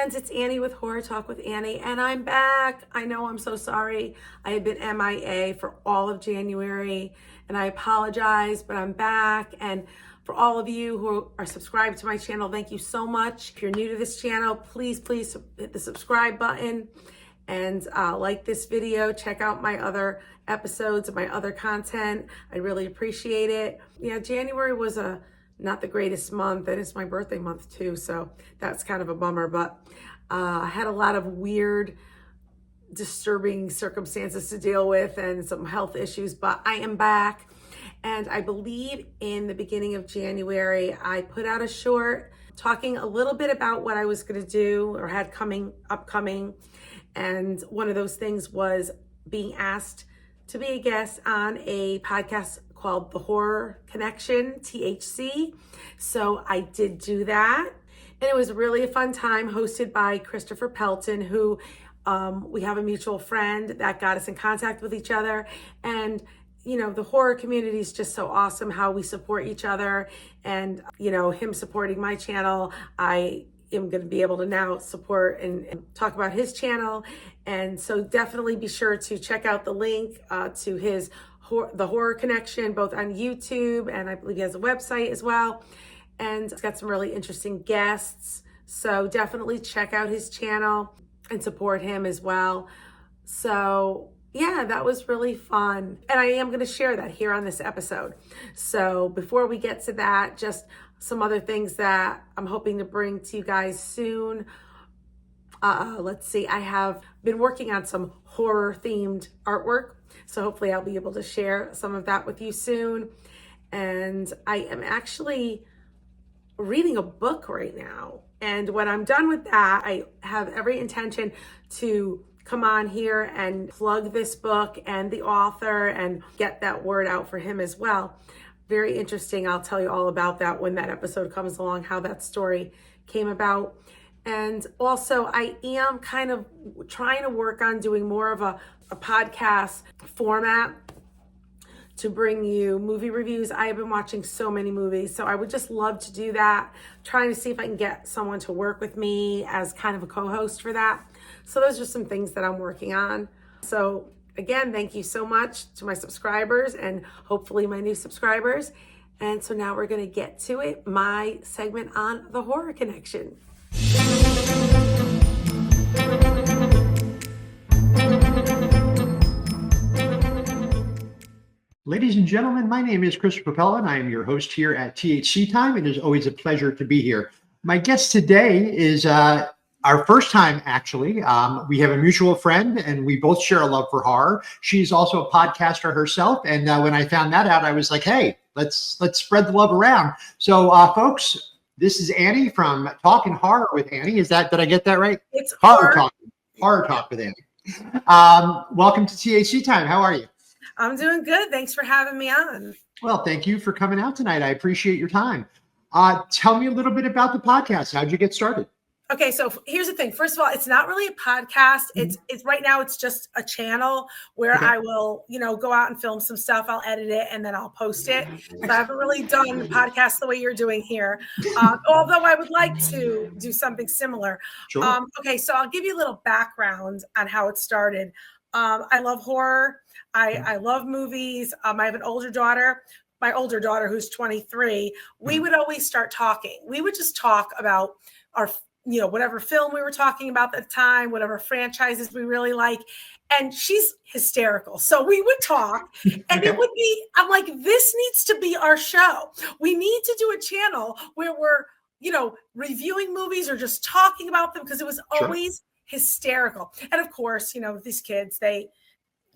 friends, it's Annie with Horror Talk with Annie, and I'm back. I know, I'm so sorry. I have been MIA for all of January, and I apologize, but I'm back. And for all of you who are subscribed to my channel, thank you so much. If you're new to this channel, please hit the subscribe button and like this video. Check out my other episodes of my other content. I really appreciate it. Yeah, January was not the greatest month, and it's my birthday month too, so that's kind of a bummer. But I had a lot of weird, disturbing circumstances to deal with and some health issues, but I am back. And I believe in the beginning of January, I put out a short talking a little bit about what I was going to do or had upcoming. And one of those things was being asked to be a guest on a podcast called The Horror Connection, THC. So I did do that. And it was really a fun time, hosted by Christopher Pelton, who we have a mutual friend that got us in contact with each other. And you know, the horror community is just so awesome, how we support each other. And, you know, him supporting my channel, I am going to be able to now support and talk about his channel. And so definitely be sure to check out the link to the Horror Connection, both on YouTube, and I believe he has a website as well. And it's got some really interesting guests. So definitely check out his channel and support him as well. So yeah, that was really fun. And I am going to share that here on this episode. So before we get to that, just some other things that I'm hoping to bring to you guys soon. Let's see, I have been working on some horror themed artwork. So hopefully I'll be able to share some of that with you soon. And I am actually reading a book right now. And when I'm done with that, I have every intention to come on here and plug this book and the author and get that word out for him as well. Very interesting. I'll tell you all about that when that episode comes along, how that story came about. And also I am kind of trying to work on doing more of a podcast format to bring you movie reviews. I have been watching so many movies, so I would just love to do that. Trying to see if I can get someone to work with me as kind of a co-host for that. So those are some things that I'm working on. So again, thank you so much to my subscribers and hopefully my new subscribers. And so now we're going to get to it, my segment on the Horror Connection. Ladies and gentlemen, my name is Christopher Pelton. I am your host here at THC Time. It is always a pleasure to be here. My guest today is our first time, actually. We have a mutual friend, and we both share a love for horror. She's also a podcaster herself, and when I found that out, I was like, "Hey, let's spread the love around." So, folks, this is Annie from Talking Horror with Annie. Did I get that right? It's Horror Talk with Annie. Welcome to THC Time. How are you? I'm doing good. Thanks for having me on. Well, thank you for coming out tonight. I appreciate your time. Tell me a little bit about the podcast. How'd you get started? Okay, so here's the thing. First of all, it's not really a podcast. It's right now it's just a channel where I will, go out and film some stuff. I'll edit it and then I'll post it. So I haven't really done the podcast the way you're doing here. Although I would like to do something similar. Sure. Okay, so I'll give you a little background on how it started. I love horror. I love movies. I have an older daughter. My older daughter, who's 23, we would always start talking. We would just talk about our whatever film we were talking about at the time, whatever franchises we really like. And she's hysterical. So we would talk and it would be, I'm like, this needs to be our show. We need to do a channel where we're, reviewing movies or just talking about them, because it was always hysterical. And of course, these kids, they,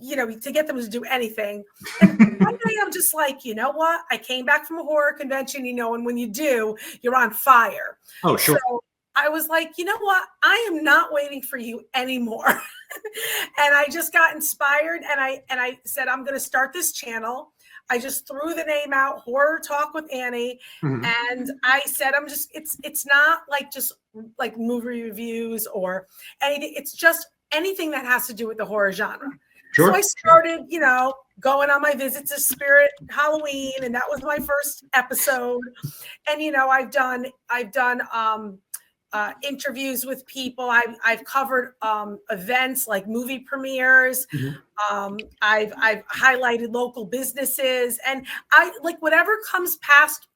to get them to do anything. And one day I'm just like, you know what? I came back from a horror convention, and when you do, you're on fire. Oh, sure. So I was like, you know what? I am not waiting for you anymore. And I just got inspired and I said, I'm going to start this channel. I just threw the name out, Horror Talk with Annie. Mm-hmm. And I said, it's not just like movie reviews or anything. It's just anything that has to do with the horror genre. Sure. So I started, going on my visits to Spirit Halloween, and that was my first episode. And I've done interviews with people. I've covered events like movie premieres. Mhm. I've highlighted local businesses, and I like whatever comes past,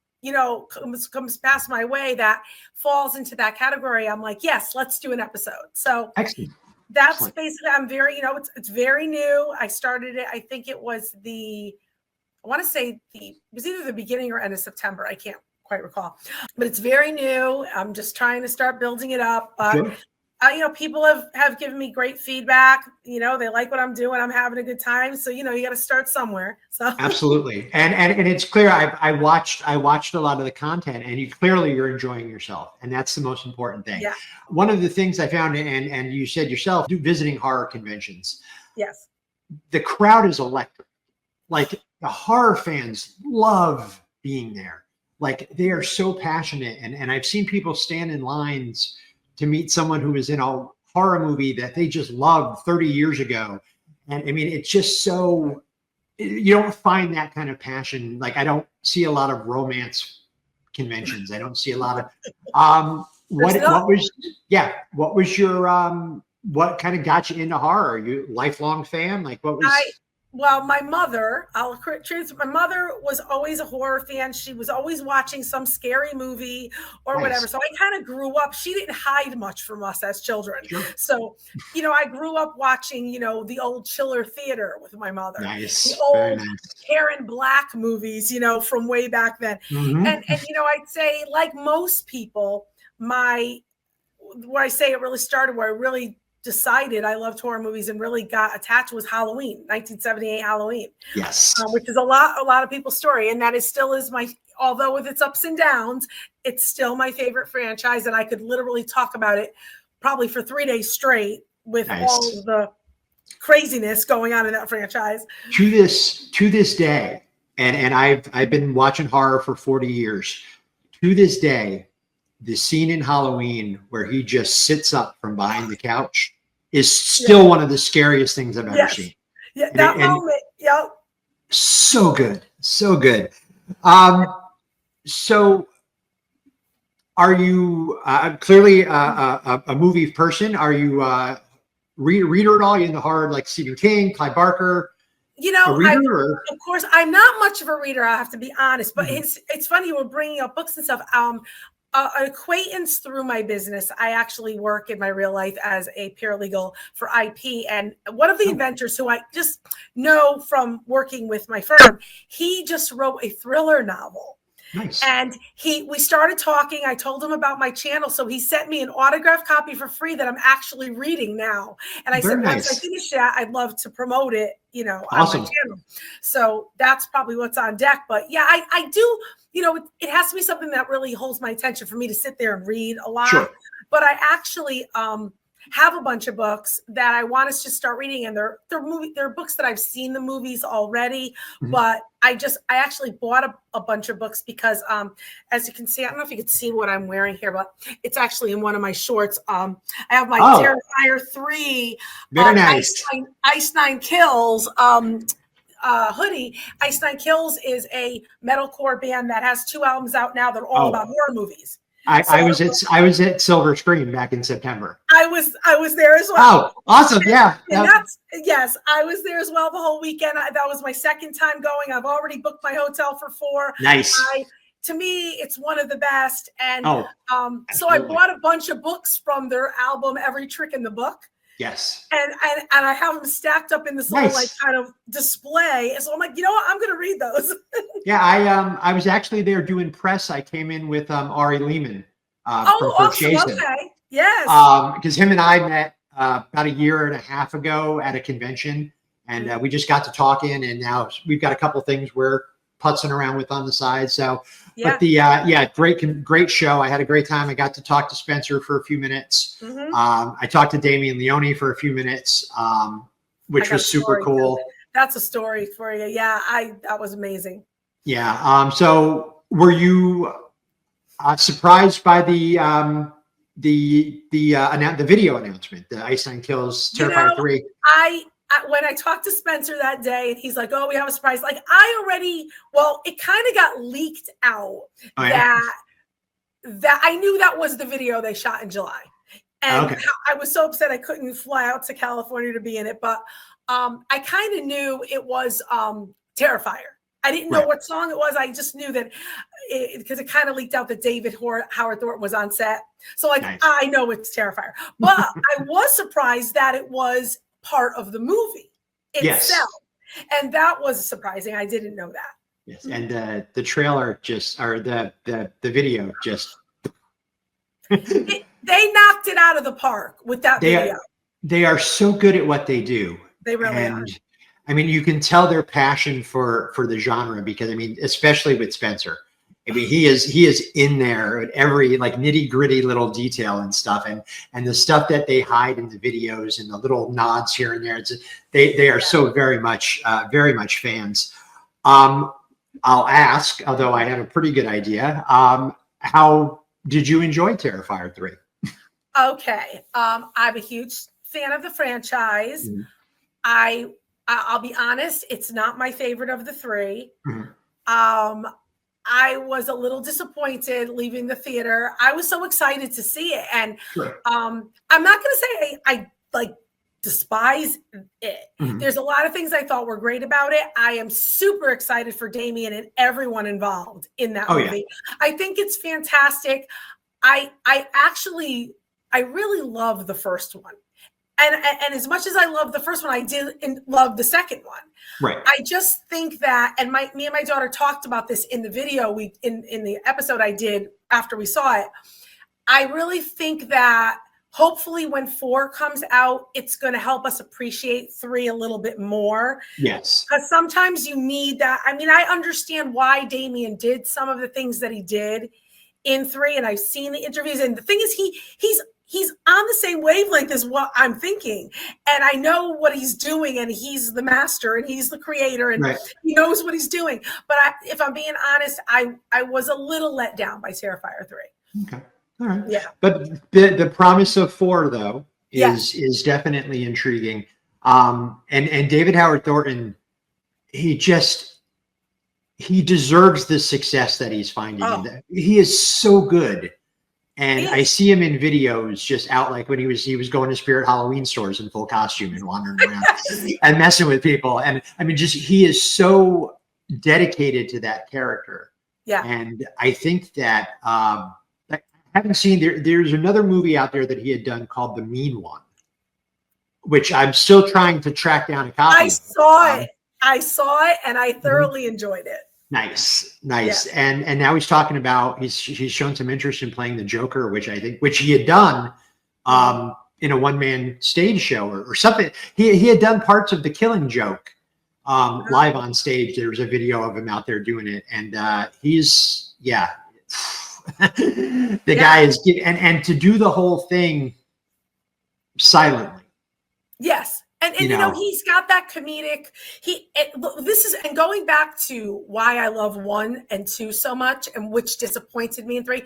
comes past my way that falls into that category. I'm like, yes, let's do an episode. So Excellent. that's Excellent. basically, I'm very, it's very new. I started it, I think it was I want to say it was either the beginning or end of September. I can't quite recall, but it's very new. I'm just trying to start building it up. But Sure. People have given me great feedback. They like what I'm doing. I'm having a good time. So, you got to start somewhere. So Absolutely. And it's clear. I watched a lot of the content, and you're enjoying yourself. And that's the most important thing. Yeah. One of the things I found, and you said yourself, visiting horror conventions. Yes. The crowd is electric. Like, the horror fans love being there. Like, they are so passionate. And I've seen people stand in lines to meet someone who was in a horror movie that they just loved 30 years ago. And I mean, it's just so, you don't find that kind of passion. Like, I don't see a lot of romance conventions. I don't see a lot of, what was your, what kind of got you into horror? Are you a lifelong fan? Like, what was? Well, my mother, my mother was always a horror fan. She was always watching some scary movie or whatever. So I kind of grew up. She didn't hide much from us as children. Sure. So, I grew up watching, the old Chiller Theater with my mother. Nice. The old Karen Black movies, from way back then. Mm-hmm. And I'd say, like most people, where I say it really started, where I really decided I loved horror movies and really got attached was Halloween, 1978 Halloween. Yes. Which is a lot of people's story. And that still is although with its ups and downs, it's still my favorite franchise. And I could literally talk about it probably for 3 days straight with all of the craziness going on in that franchise. To this day, and I've been watching horror for 40 years. To this day, the scene in Halloween where he just sits up from behind the couch is still one of the scariest things I've ever seen. Yeah, that moment. Yep. So good. So good. So are you clearly a movie person? Are you reader at all? Are you into horror like Stephen King, Clive Barker? Of course, I'm not much of a reader, I have to be honest, but it's funny you were bringing up books and stuff. An acquaintance through my business. I actually work in my real life as a paralegal for IP. And one of the inventors who I just know from working with my firm, he just wrote a thriller novel. Nice. And we started talking. I told him about my channel. So he sent me an autographed copy for free that I'm actually reading now. And I said, once I finish that, I'd love to promote it, on my channel. So that's probably what's on deck. But yeah, I do, it has to be something that really holds my attention for me to sit there and read a lot. Sure. But I actually have a bunch of books that I want to just start reading, and they're books that I've seen the movies already, but I actually bought a bunch of books because as you can see, I don't know if you can see what I'm wearing here, but it's actually in one of my shorts. I have my Terrifier 3 very nice. Ice Nine Kills hoodie. Ice Nine Kills is a metalcore band that has 2 albums out now that are all about horror movies. I was at Silver Screen back in September. I was there as well. Oh, awesome! Yeah, and yes, I was there as well the whole weekend. That was my second time going. I've already booked my hotel for 4. Nice. To me, it's one of the best. And so absolutely. I bought a bunch of books from their album, Every Trick in the Book. Yes. And I have them stacked up in this little kind of display. And so I'm like, you know what? I'm going to read those. Yeah, I was actually there doing press. I came in with Ari Lehman. Awesome. Okay. Yes. Because him and I met about a year and a half ago at a convention, and we just got to talking. And now we've got a couple things we're putzing around with on the side. So, but great show. I had a great time. I got to talk to Spencer for a few minutes. I talked to Damien Leone for a few minutes, which was super cool. That's a story for you. Yeah, that was amazing. Yeah. So were you surprised by the video announcement, the Ice Nine Kills Terrifier 3? When I talked to Spencer that day, and he's like, "Oh, we have a surprise." Like it kind of got leaked out that that I knew that was the video they shot in July. And Okay. I was so upset I couldn't fly out to California to be in it. But I kind of knew it was Terrifier. I didn't know Right. what song it was. I just knew that because it kind of leaked out that David Howard Thornton was on set. So like, Nice. I know it's Terrifier. But I was surprised that it was part of the movie Yes. itself. And that was surprising. I didn't know that. Yes. And the trailer just, or the video just. They knocked it out of the park with that video. They are so good at what they do. They really are. I mean, you can tell their passion for the genre because, I mean, especially with Spencer. I mean, he is in there at every like nitty gritty little detail and stuff, and the stuff that they hide in the videos and the little nods here and there. They are so very much fans. I'll ask, although I have a pretty good idea. How did you enjoy Terrifier 3? Okay. I'm a huge fan of the franchise. Mm-hmm. I'll be honest, it's not my favorite of the three. Mm-hmm. I was a little disappointed leaving the theater. I was so excited to see it. And Sure. I'm not going to say I like despise it. Mm-hmm. There's a lot of things I thought were great about it. I am super excited for Damien and everyone involved in that movie. Yeah. I think it's fantastic. I really love the first one. And as much as I love the first one, I did love the second one. Right. I just think that, and me and my daughter talked about this in the video in the episode I did after we saw it. I really think that hopefully when 4 comes out, it's going to help us appreciate 3 a little bit more. Yes. Because sometimes you need that. I mean, I understand why Damien did some of the things that he did in 3, and I've seen the interviews. And the thing is, he's on the same wavelength as what I'm thinking. And I know what he's doing, and he's the master and he's the creator and he knows what he's doing. But if I'm being honest, I was a little let down by Terrifier 3. Okay. All right. Yeah. But the promise of 4 though is definitely intriguing. And David Howard Thornton, he deserves the success that he's finding. He is so good. And I see him in videos just out like when he was going to Spirit Halloween stores in full costume and wandering around and messing with people. And I mean, he is so dedicated to that character. Yeah. And I think that I haven't seen there's another movie out there that he had done called The Mean One, which I'm still trying to track down a copy. I saw it and I thoroughly enjoyed it. Nice. Yeah. And now he's talking about he's shown some interest in playing the Joker, which he had done in a one-man stage show or something. He had done parts of The Killing Joke live on stage. There was a video of him out there doing it, and he's the guy is and to do the whole thing silently. Yes. And you know, he's got that comedic, and going back to why I love 1 and 2 so much and which disappointed me in 3,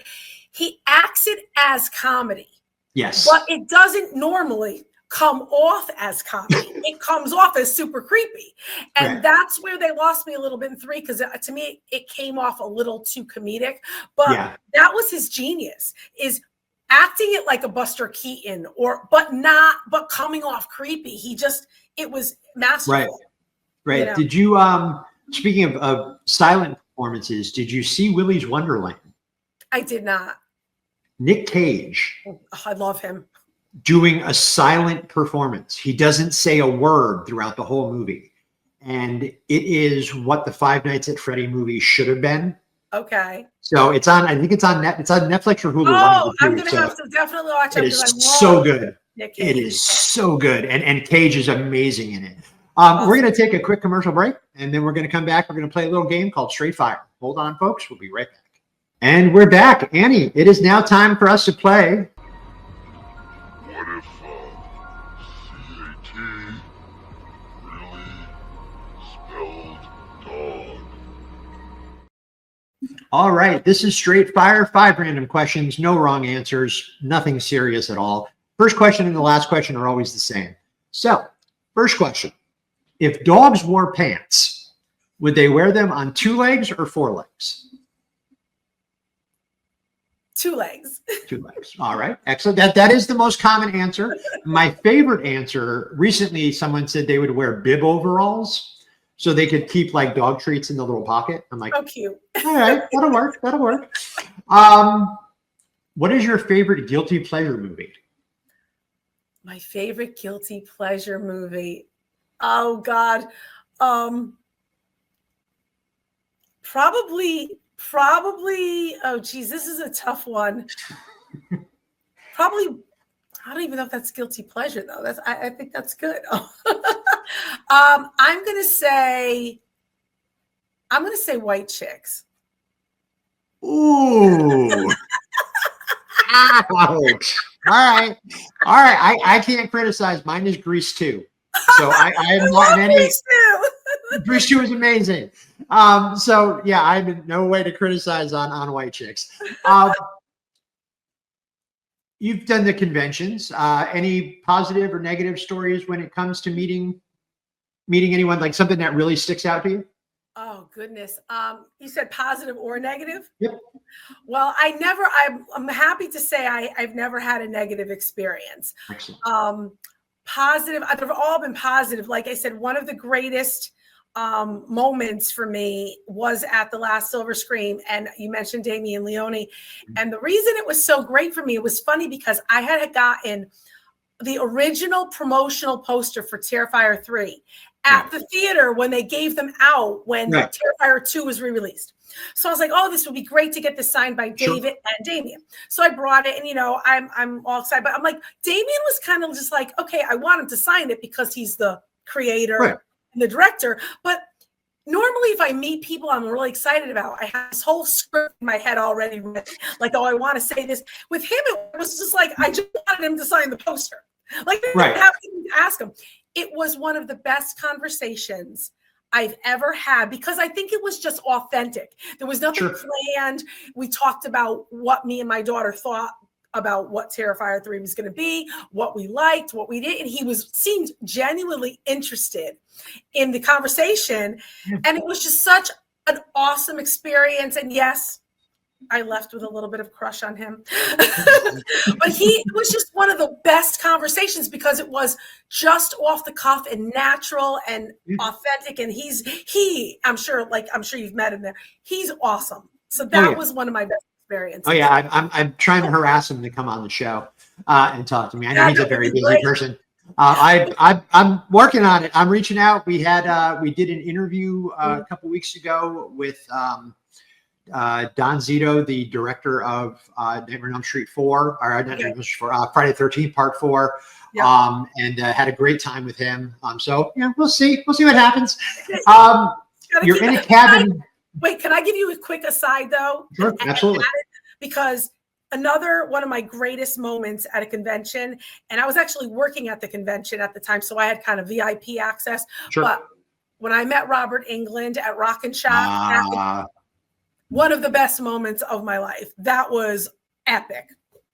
he acts it as comedy. Yes. But it doesn't normally come off as comedy. It comes off as super creepy. And that's where they lost me a little bit in 3, because to me, it came off a little too comedic. But that was his genius, is acting it like a Buster Keaton but coming off creepy. It was masterful. Right. You know? Did you, speaking of silent performances, did you see Willy's Wonderland? I did not. Nick Cage. Oh, I love him. Doing a silent performance. He doesn't say a word throughout the whole movie. And it is what the Five Nights at Freddy movie should have been. Okay. So I think it's on Netflix or Hulu. Oh, I'm going to have to definitely watch it. It is so good. Nick Cage. It is so good. And Cage is amazing in it. We're going to take a quick commercial break, and then we're going to come back. We're going to play a little game called Straight Fire. Hold on, folks. We'll be right back. And we're back. Annie, it is now time for us to play. What if CAT really spelled dog? All right. This is Straight Fire. 5 random questions, no wrong answers, nothing serious at all. First question and the last question are always the same. So, first question. If dogs wore pants, would they wear them on 2 legs or 4 legs? 2 legs. 2 legs. All right. Excellent. That is the most common answer. My favorite answer, recently someone said they would wear bib overalls so they could keep like dog treats in the little pocket. I'm like, So cute. all right, that'll work. That'll work. What is your favorite guilty pleasure movie? My favorite guilty pleasure movie. Oh God. Probably, oh geez, this is a tough one. Probably, I don't even know if that's guilty pleasure though. I think that's good. I'm gonna say White Chicks. Ooh. Ouch. All right. I can't criticize. Mine is Grease 2. So I am not in any. Grease 2. Grease 2 is amazing. So yeah, I'm in no way to criticize on White Chicks. You've done the conventions. Any positive or negative stories when it comes to meeting anyone, like something that really sticks out to you? Oh goodness. You said positive or negative? Yep. Well, I'm happy to say I've never had a negative experience. Excellent. Positive, they've all been positive. Like I said, one of the greatest moments for me was at the last Silver Scream, and you mentioned Damien Leone. And the reason it was so great for me, it was funny because I had gotten the original promotional poster for Terrifier 3 at the theater when they gave them out when Terrifier 2 was re-released. So I was like, oh, this would be great to get this signed by David and Damien. So I brought it, and I'm all excited. But I'm like, Damien was kind of just like, okay, I want him to sign it because he's the creator and the director. But normally if I meet people I'm really excited about, I have this whole script in my head already written. Like, oh, I want to say this. With him, it was just like, I just wanted him to sign the poster. Like, I didn't have to ask him. It was one of the best conversations I've ever had because I think it was just authentic. There was nothing planned. We talked about what me and my daughter thought about what Terrifier 3 was going to be, what we liked, what we did. And he seemed genuinely interested in the conversation. And it was just such an awesome experience. And yes, I left with a little bit of crush on him. But it was just one of the best conversations because it was just off the cuff and natural and authentic. And I'm sure you've met him there. He's awesome. So that was one of my best experiences. Oh yeah. I'm trying to harass him to come on the show and talk to me. I know he's a very busy person. I'm working on it. I'm reaching out. We did an interview a couple weeks ago with Don Zito, the director of Nightmare on Elm Street 4, or Friday the 13th Part 4, and had a great time with him. So yeah, we'll see what happens. You're in a cabin. Wait, can I give you a quick aside though? Sure, absolutely. Because another one of my greatest moments at a convention, and I was actually working at the convention at the time, so I had kind of VIP access. Sure. But when I met Robert Englund at Rock and Shop, one of the best moments of my life. That was epic.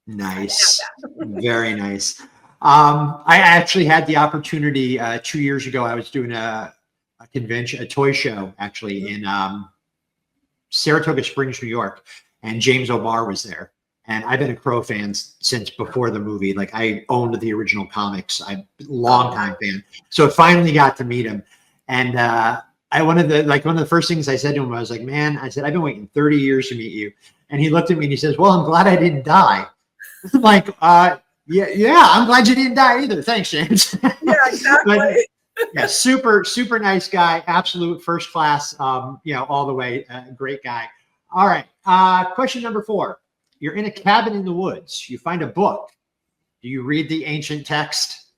Nice. Very nice. I actually had the opportunity 2 years ago. I was doing a convention, a toy show, actually in Saratoga Springs, New York, and James O'Barr was there. And I've been a Crow fan since before the movie. Like, I owned the original comics. I'm a long-time fan. So I finally got to meet him. And one of the first things I said to him, I was like, man, I said, I've been waiting 30 years to meet you. And he looked at me and he says, well, I'm glad I didn't die. I'm like, yeah, I'm glad you didn't die either. Thanks, James. Yeah, exactly. But, yeah, super, super nice guy. Absolute first class, all the way. Great guy. All right. Question number 4. You're in a cabin in the woods. You find a book. Do you read the ancient text?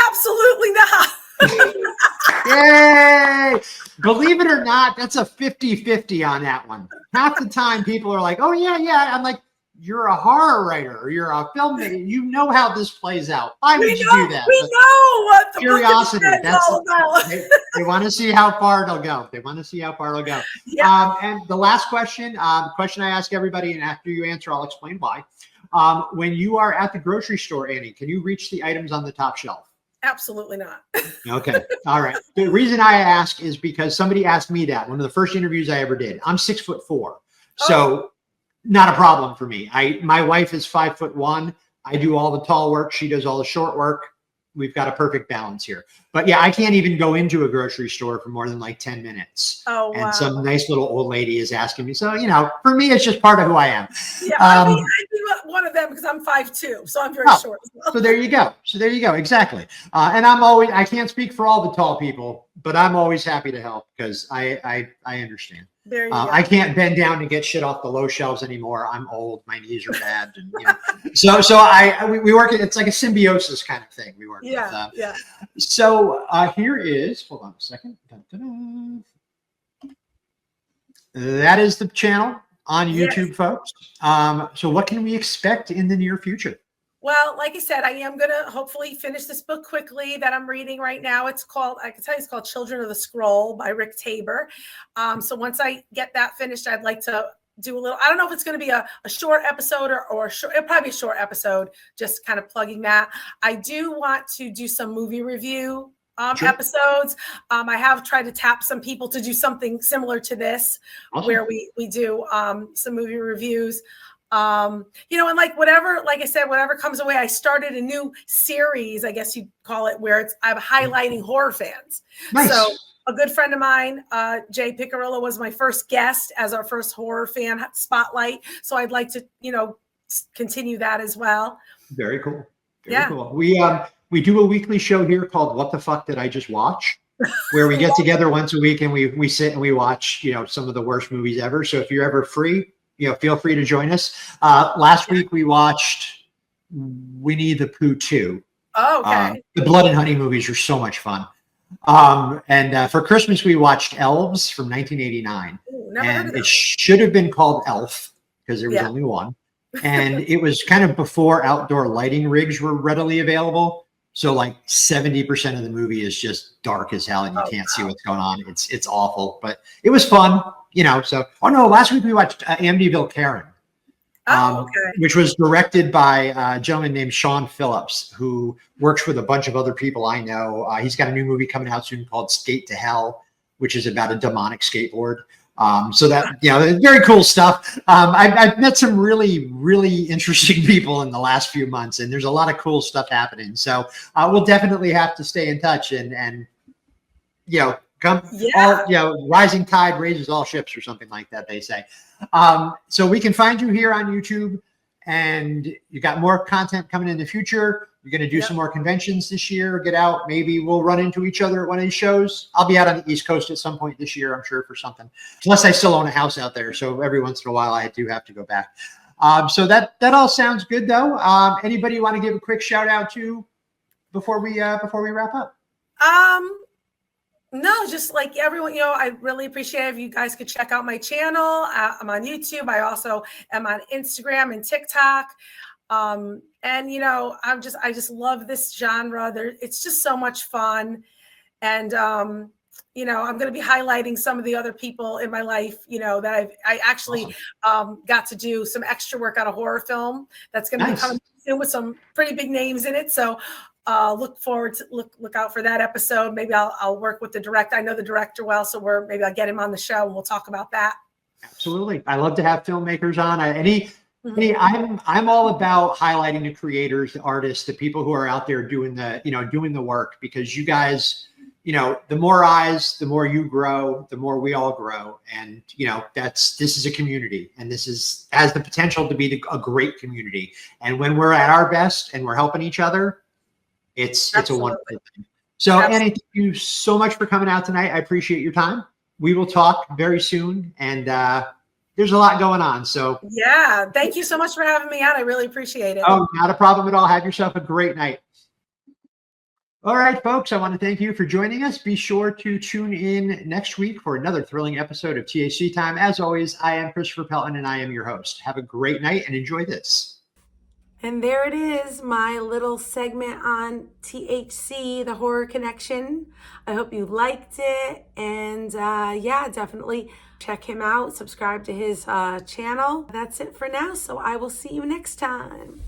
Absolutely not. Yay! Believe it or not, that's a 50-50 on that one. Half the time people are like, oh, yeah. I'm like, you're a horror writer or you're a filmmaker. You know how this plays out. Why would you do that? We know what the curiosity. That's all about. They want to see how far it'll go. Yeah. And the last question, question I ask everybody, and after you answer, I'll explain why. When you are at the grocery store, Annie, can you reach the items on the top shelf? Absolutely not. Okay. All right. The reason I ask is because somebody asked me that one of the first interviews I ever did. I'm 6'4". So not a problem for me. My wife is 5'1". I do all the tall work. She does all the short work. We've got a perfect balance here. But yeah, I can't even go into a grocery store for more than like 10 minutes. Oh, wow. And some nice little old lady is asking me. So, for me, it's just part of who I am. Yeah, I'd be one of them because I'm 5'2", so I'm very short as well. So there you go. Exactly. And I can't speak for all the tall people, but I'm always happy to help because I understand. There you go. I can't bend down to get shit off the low shelves anymore. I'm old. My knees are bad. And, we work. It's like a symbiosis kind of thing. We work. Yeah. Yeah. So here is. Hold on a second. Dun-dun-dun. That is the channel on YouTube, folks. So what can we expect in the near future? Well, like I said, I am going to hopefully finish this book quickly that I'm reading right now. I can tell you it's called Children of the Scroll by Rick Tabor. So once I get that finished, I'd like to do a little, I don't know if it's going to be a short episode or it'll probably be a short episode, just kind of plugging that. I do want to do some movie review episodes. I have tried to tap some people to do something similar to this, where we do some movie reviews. And like I said, whatever comes away, I started a new series, I guess you'd call it, where I'm highlighting horror fans. Nice. So a good friend of mine, Jay Picarillo, was my first guest as our first horror fan spotlight. So I'd like to, continue that as well. Very cool. Very cool. We do a weekly show here called What the Fuck Did I Just Watch? Where we get together once a week and we sit and we watch, some of the worst movies ever. So if you're ever free, feel free to join us. Last week we watched Winnie the Pooh 2. Oh, okay. The Blood and Honey movies are so much fun. And for Christmas we watched Elves from 1989. Ooh, never heard of it should have been called Elf because there was only one. And it was kind of before outdoor lighting rigs were readily available. So like 70% of the movie is just dark as hell and you can't see what's going on. It's awful, but it was fun, so, last week we watched Amityville Karen, which was directed by a gentleman named Sean Phillips, who works with a bunch of other people I know. He's got a new movie coming out soon called Skate to Hell, which is about a demonic skateboard. So that, very cool stuff. I've met some really, really interesting people in the last few months, and there's a lot of cool stuff happening. So we'll definitely have to stay in touch and rising tide raises all ships or something like that, they say. So we can find you here on YouTube, and you got more content coming in the future. You're going to do some more conventions this year. Get out. Maybe we'll run into each other at one of these shows. I'll be out on the East Coast at some point this year, I'm sure, for something. Plus, I still own a house out there, so every once in a while I do have to go back. So that all sounds good, though. Anybody want to give a quick shout out to before we wrap up? No, just like everyone, I really appreciate it if you guys could check out my channel. I'm on YouTube. I also am on Instagram and TikTok. And I just love this genre. It's just so much fun. And I'm going to be highlighting some of the other people in my life, that I actually got to do some extra work on a horror film that's going to be coming soon with some pretty big names in it. So look out for that episode. Maybe I'll work with the director. I know the director well, so maybe I'll get him on the show and we'll talk about that. Absolutely. I love to have filmmakers on. I'm all about highlighting the creators, the artists, the people who are out there doing the work, because you guys, the more eyes, the more you grow, the more we all grow. And, this is a community, and this has the potential to be a great community. And when we're at our best and we're helping each other, it's a wonderful thing. So Annie, thank you so much for coming out tonight. I appreciate your time. We will talk very soon. And, there's a lot going on. So thank you so much for having me on. I really appreciate it. Oh, not a problem at all. Have yourself a great night. All right, folks, I want to thank you for joining us. Be sure to tune in next week for another thrilling episode of THC Time. As always, I am Christopher Pelton and I am your host. Have a great night and enjoy this. And there it is, my little segment on THC, the Horror Connection. I hope you liked it. And definitely check him out. Subscribe to his channel. That's it for now. So I will see you next time.